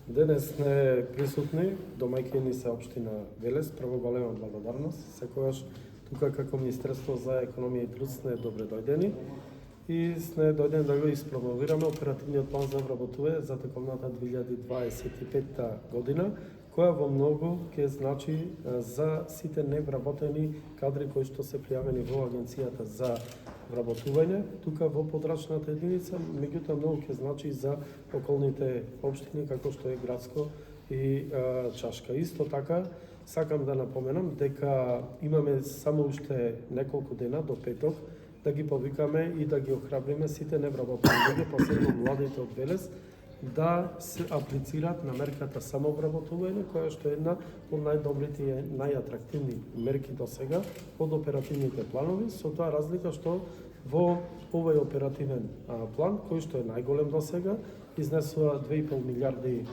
Денес сме присутни, домаќини се општина Велес, прво голема благодарност. Секогаш тука како Министерство за економија и труд сме добре дојдени и сме дојдени да го испромовираме оперативниот план за вработување за тековната 2025 година, која во многу ќе значи за сите невработени кадри кои што се пријавени во Агенцијата за вработување, тука во подрачната единица, меѓутоа многу ќе значи за околните општини како што е Градско и Чашка. Исто така, сакам да напоменам дека имаме само уште неколку дена до петок да ги повикаме и да ги охрабриме сите невработени луѓе, посебно младите од Велес, да се аплицираат на мерката самовработување, која што е една од најдобрите и најатрактивни мерки до сега од оперативните планови, со тоа разлика што во овој оперативен план, кој што е најголем до сега, изнесува 2,5 милиарди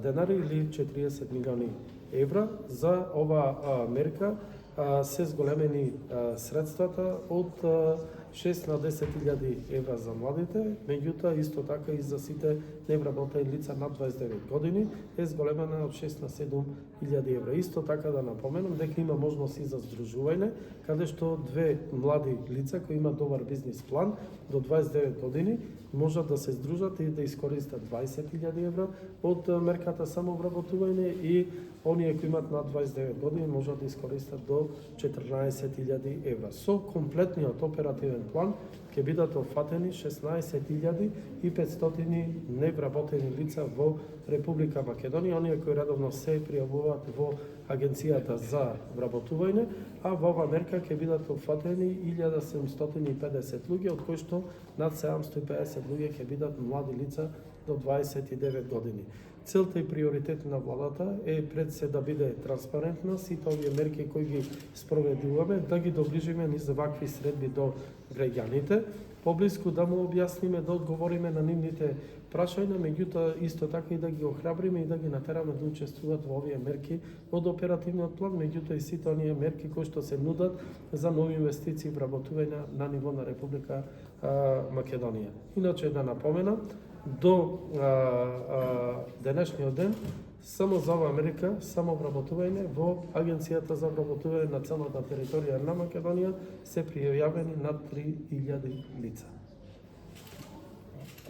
денари или 40 милиони евра. За ова мерка се зголемени средствата од 6 на 10.000 евра за младите, меѓутоа исто така и за сите невработени лица над 29 години е зголемена од 6 на 7.000 евра. Исто така да напоменам дека има можност и за здружување, каде што две млади лица кои имаат добар бизнис план до 29 години можат да се здружат и да искористат 20.000 евра од мерката самовработување и оние кои имаат над 29 години можат да искористат до 14.000 евра. Со комплетниот оперативен план ќе бидат опфатени 16.500 невработени лица во Република Македонија, оние кои редовно се пријавуваат во Агенцијата за вработување, а во оваа мерка ќе бидат опфатени 1750 луѓе, од кои што над 750 луѓе ќе бидат млади лица до 29 години. Целта и приоритет на владата е пред се да биде транспарентна, сите овие мерки кои ги спроведуваме, да ги доближиме низ вакви средби до граѓаните, поблиску да му објасниме, да одговориме на нивните прашања, меѓутоа исто така и да ги охрабриме и да ги натераме да учествуваат во овие мерки од оперативниот план, меѓутоа и сите оние мерки кои што се нудат за нови инвестиции и вработување на ниво на Република Македонија. Иначе да напоменам, до денешниот ден, само за оваа мерка, само вработување во Агенцијата за вработување на целата територија на Македонија се пријавени над 3.000 лица.